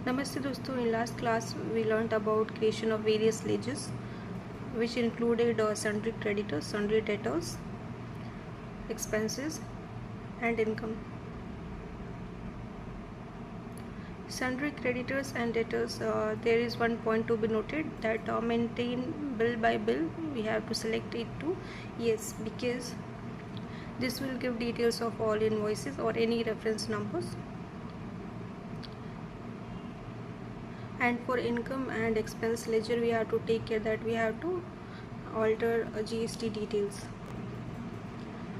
Namaste दोस्तों, in last class we learnt about creation of various ledgers which included sundry creditors, sundry debtors, expenses and income. Sundry creditors and debtors, there is one point to be noted that maintain bill by bill we have to select it to yes, because this will give details of all invoices or any reference numbers. And for income and expense ledger we have to take care that we have to alter GST details.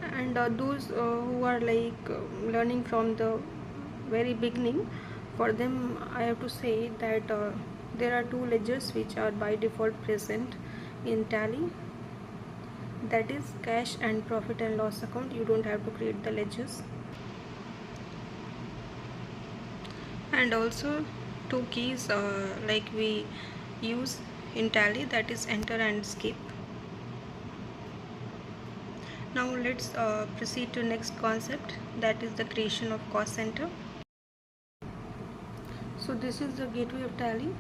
And those who are learning from the very beginning, for them I have to say that there are two ledgers which are by default present in Tally, that is cash and profit and loss account. You don't have to create the ledgers. And also two keys like we use in Tally, that is enter and skip. Now let's proceed to next concept, that is the creation of cost center. So this is the gateway of Tally.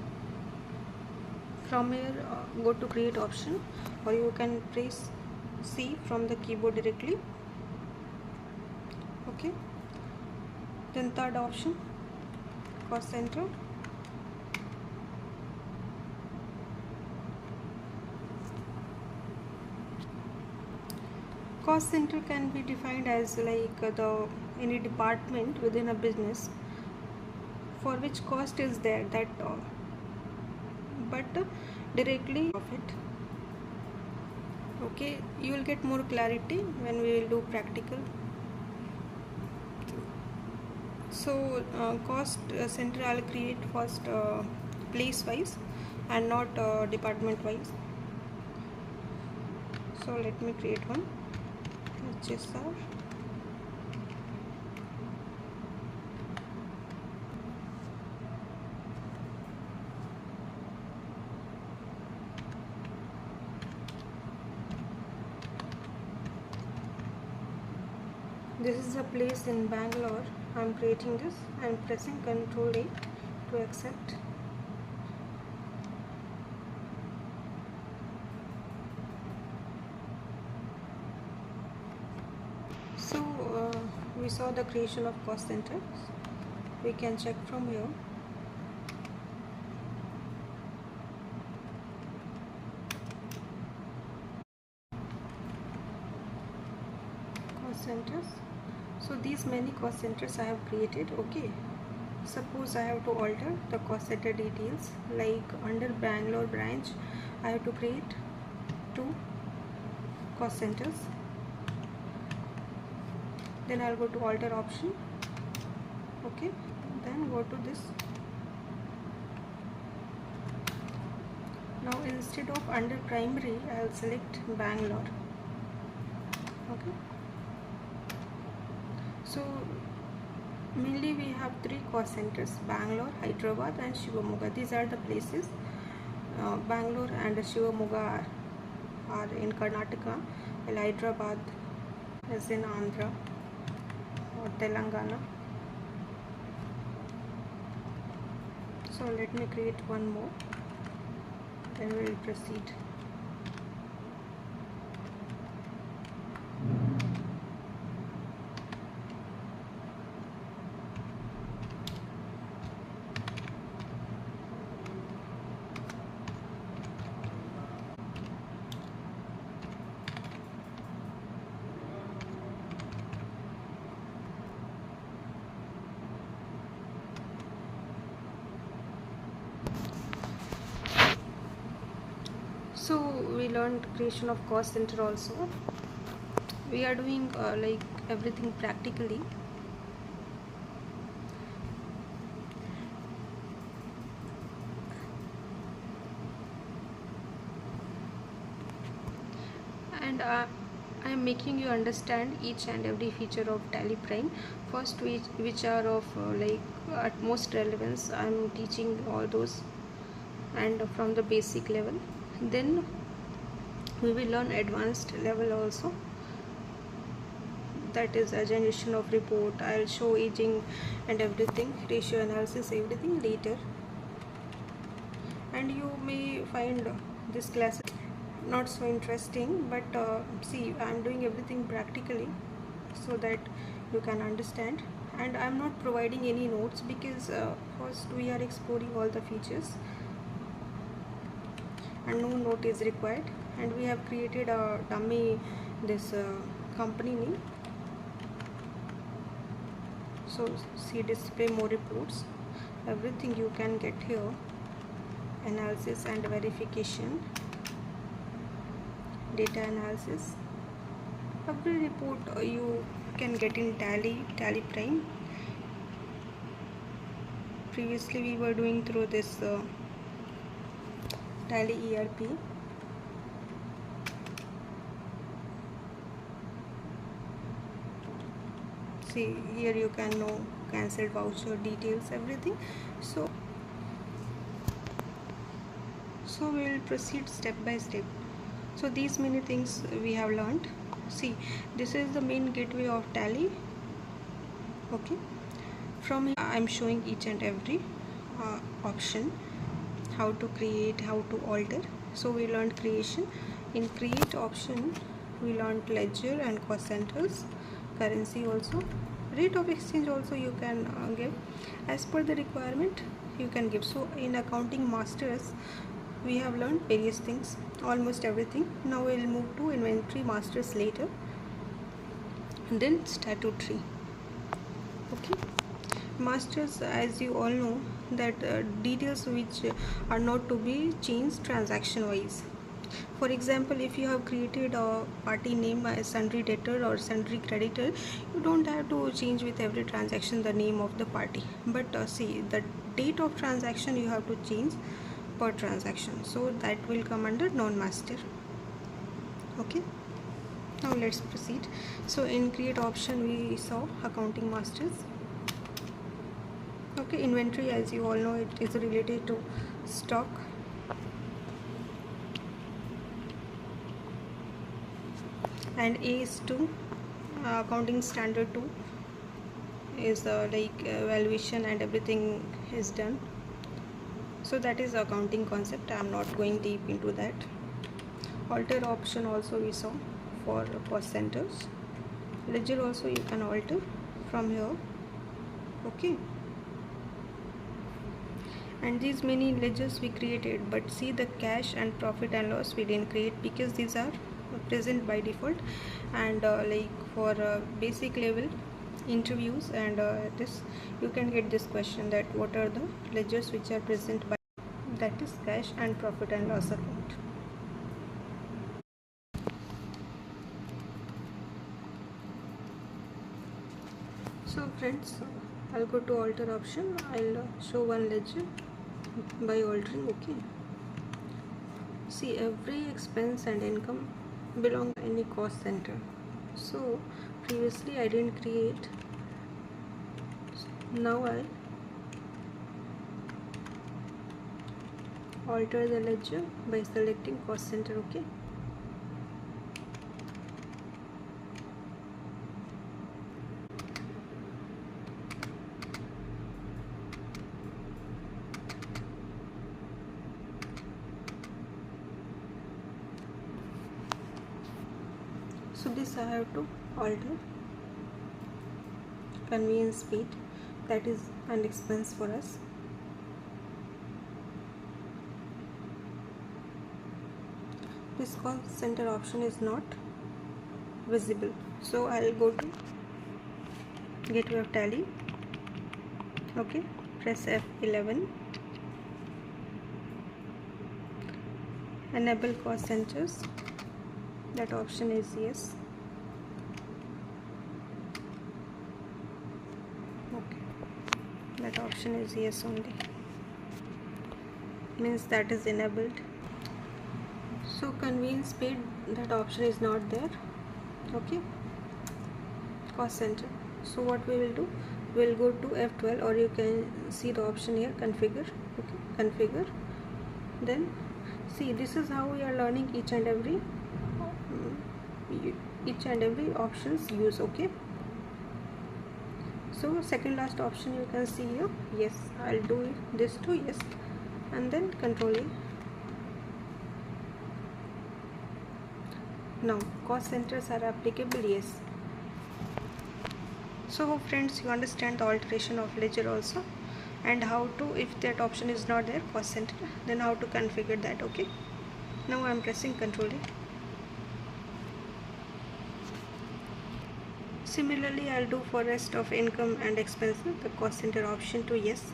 From here go to create option, or you can press C from the keyboard directly. Okay, then third option, cost center. Cost center can be defined as the any department within a business for which cost is there, that but directly profit. Okay, you will get more clarity when we will do practical. So cost center I'll create first place wise and not department wise. So let me create one. HSR. This is a place in Bangalore. I am creating this. I am pressing Ctrl A to accept. So we saw the creation of cost center. We can check from here. Cost centers. So these many cost centers I have created. Okay, suppose I have to alter the cost center details, like under Bangalore branch I have to create two cost centers. Then I'll go to alter option. Okay, then go to this. Now instead of under primary I'll select Bangalore. Okay, so mainly we have three cost centers: Bangalore, Hyderabad and Shivamogga. These are the places. Bangalore and Shivamogga are in Karnataka, while Hyderabad is in Andhra or Telangana. So let me create one more, then we will proceed. So we learned creation of cost center also. We are doing like everything practically. And I am making you understand each and every feature of Tally Prime. First, which are of at most relevance, I am teaching all those, and from the basic level. Then we will learn advanced level also. that is a generation of report. I'll show aging and everything, ratio analysis, everything later. And you may find this class not so interesting, but see, I'm doing everything practically so that you can understand. And I'm not providing any notes because first we are exploring all the features and no note is required. And we have created a dummy this company name. So see, display more reports, everything you can get here, analysis and verification, data analysis, every report you can get in Tally Prime. Previously we were doing through this Tally ERP. See, here you can know cancelled voucher details, everything. So we will proceed step by step. So these many things we have learned. See, this is the main gateway of Tally. Okay, from here I'm showing each and every option, how to create, how to alter. So we learned creation. In create option we learned ledger and cost centers, currency also, rate of exchange also you can give as per the requirement, you can give. So in accounting masters we have learned various things, almost everything. Now we'll move to inventory masters later, and then statutory. Okay, masters, as you all know, that details which are not to be changed transaction wise. For example, if you have created a party name as sundry debtor or sundry creditor, you don't have to change with every transaction the name of the party, but see, the date of transaction you have to change per transaction, so that will come under non-master. Okay, now let's proceed. So in create option we saw accounting masters. Okay, inventory, as you all know, it is related to stock. And A is 2, accounting standard 2 is like valuation and everything is done. So that is accounting concept, I am not going deep into that. Alter option also we saw for cost centers. Ledger also you can alter from here. Okay, and these many ledgers we created, but see, the cash and profit and loss we didn't create because these are present by default. And like for basic level interviews and this, you can get this question, that what are the ledgers which are present by, that is cash and profit and loss account. So friends, I'll go to alter option. I'll show one ledger by altering. Okay, see, every expense and income belong to any cost center. So previously I didn't create, now I'll alter the ledger by selecting cost center. Okay, so this I have to alter. Convenience paid, that is an expense for us. This cost center option is not visible, so I'll go to gateway of Tally. Okay, press F11, enable cost centers, that option is yes. Okay, that option is yes only, means that is enabled. So convenience paid, that option is not there. Okay, cost center. So what we will do, we'll go to F12, or you can see the option here, configure. Okay, configure. Then see, this is how we are learning each and every options use. Okay, So second last option you can see here, yes, I'll do this too, yes, and then control A. Now cost centers are applicable, yes. So friends, you understand the alteration of ledger also, and how to, if that option is not there, cost center, then how to configure that. Okay, now I am pressing control A. Similarly, I'll do for rest of income and expenses the cost center option to yes,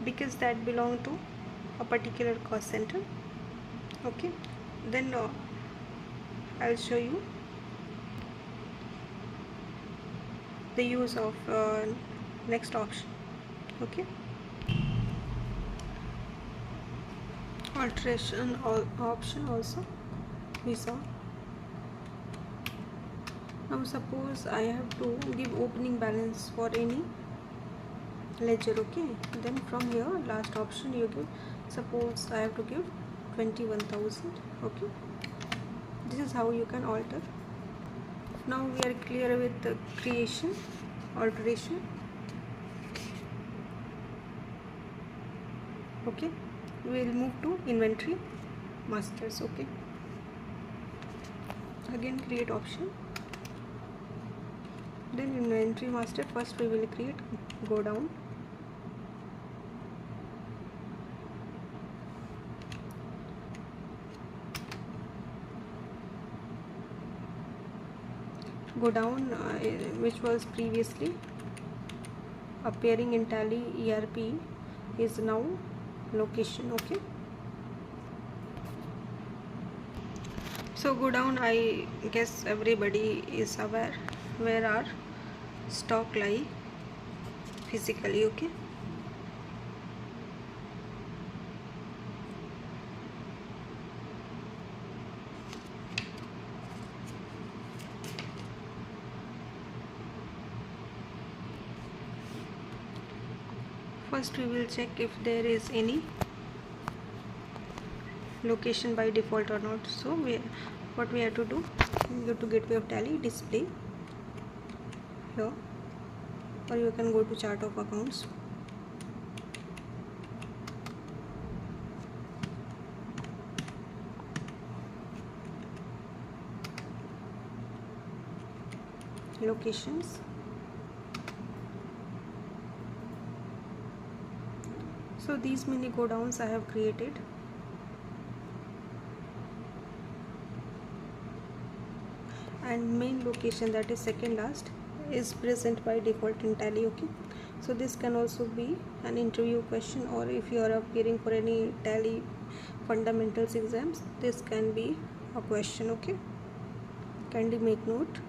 because that belong to a particular cost center. Okay, then I'll show you the use of next option. Okay, alteration option also we saw. Now suppose I have to give opening balance for any ledger. Okay, then from here last option you give, suppose I have to give 21,000. okay, this is how you can alter. Now we are clear with the creation, alteration. Okay, we will move to inventory masters. Okay, again create option, then inventory master. First we will create go down, which was previously appearing in Tally ERP is now location. Okay, so go down, I guess everybody is aware where our stock lie physically. Okay, first we will check if there is any location by default or not. So what we have to do, go to gateway of Tally, display here, or you can go to chart of accounts. Locations, so these many go downs I have created. And main location, that is second last, is present by default in Tally. Okay, so this can also be an interview question, or if you are appearing for any Tally fundamentals exams, this can be a question. Okay, kindly make note.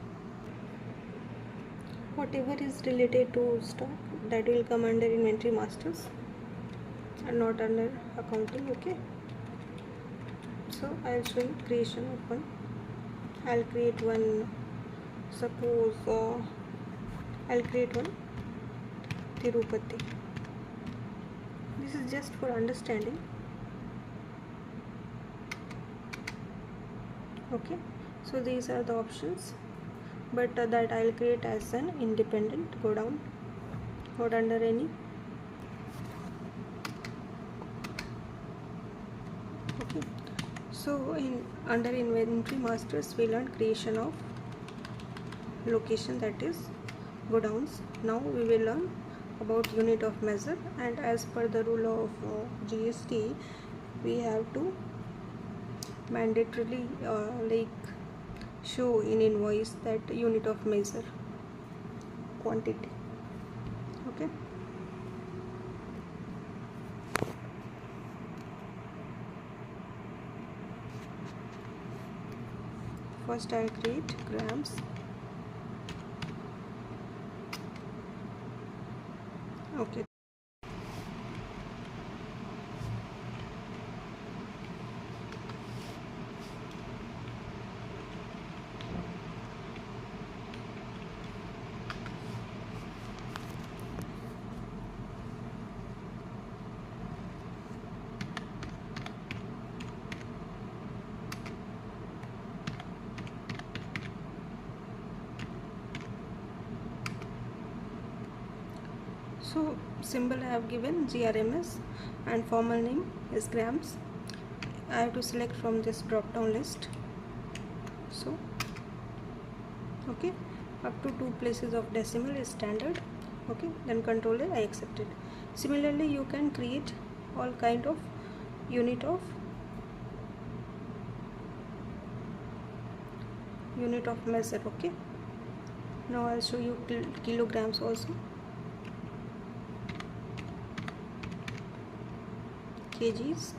Whatever is related to stock, that will come under inventory masters and not under accounting. Okay, so I'll show you creation of one. I'll create one, suppose I'll create one Tirupati. This is just for understanding. Okay, so these are the options, but that I'll create as an independent go down, not under any. Okay, so under inventory masters we learn creation of location, that is go downs. Now we will learn about unit of measure, and as per the rule of GST, we have to mandatorily show in invoice that unit of measure quantity. Okay, first I'll create grams. Okay, So symbol I have given grms and formal name is grams. I have to select from this drop down list. So okay, up to 2 places of decimal is standard. Okay, then control A, I accept it. Similarly you can create all kind of unit of measure. Okay, now I'll show you kilograms also, kgs,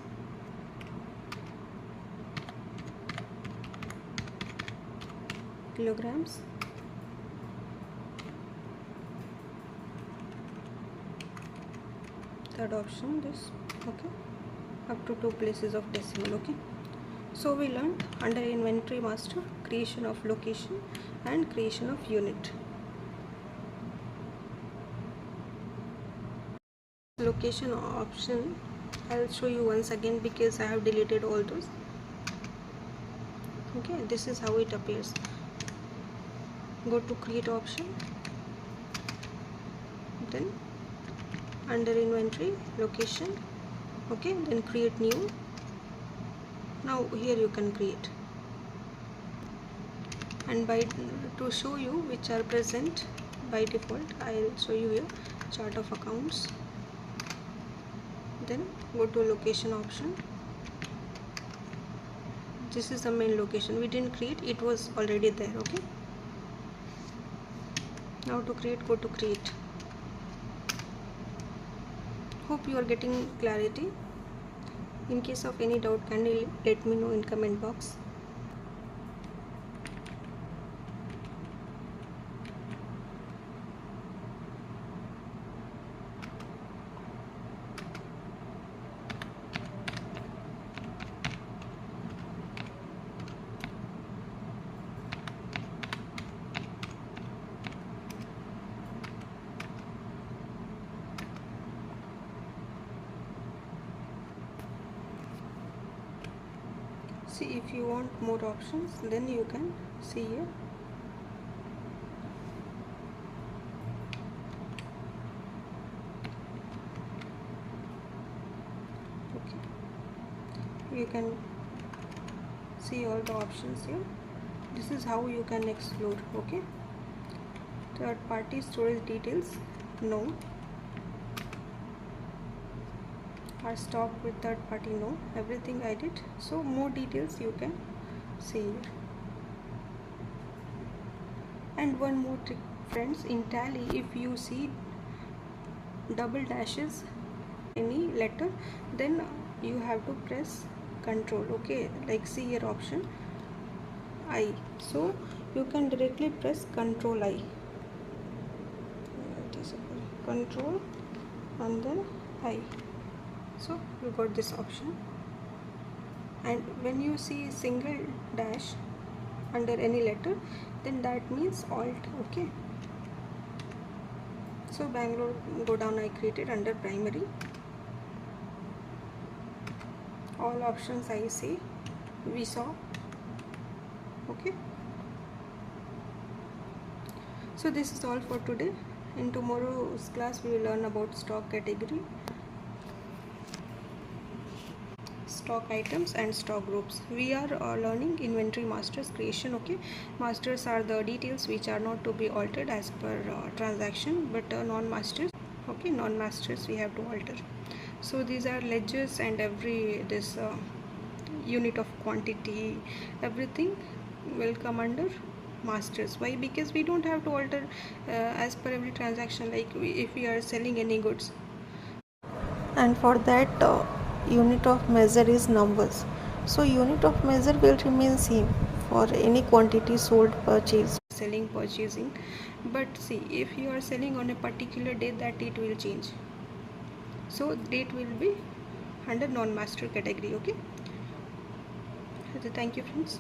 kilograms, third option this. Okay, up to 2 places of decimal. Okay, so we learned under inventory master creation of location and creation of unit. Location option I'll show you once again because I have deleted all those. Okay, this is how it appears. Go to create option, then under inventory location. Okay, then create new. Now here you can create, and by to show you which are present by default, I'll show you here chart of accounts. Then go to location option. This is the main location, we didn't create, it was already there. Okay, now to create, go to create. Hope you are getting clarity. In case of any doubt, can you let me know in comment box. See, if you want more options, then you can see here. Okay, you can see all the options here. This is how you can explore. Okay, third party storage details, no. Our stock with third party, no. Everything I did. So more details you can see here. And one more trick, friends, in Tally, if you see double dashes any letter, then you have to press control. Okay, like see here option I, so you can directly press control I, control and then I. So you got this option. And when you see single dash under any letter, then that means alt. Okay, so Bangalore, go down, I created under primary. All options I see, we saw. Okay, so this is all for today. In tomorrow's class we will learn about stock category, stock items and stock groups. We are learning inventory masters creation. Okay, masters are the details which are not to be altered as per transaction, but non-masters, okay, non-masters we have to alter. So these are ledgers and every this unit of quantity, everything will come under masters. Why? Because we don't have to alter as per every transaction, like if we are selling any goods, and for that unit of measure is numbers. So unit of measure will remain same for any quantity sold, purchased, selling, purchasing. But see, if you are selling on a particular day, that it will change. So date will be under non-master category. Okay, so thank you friends.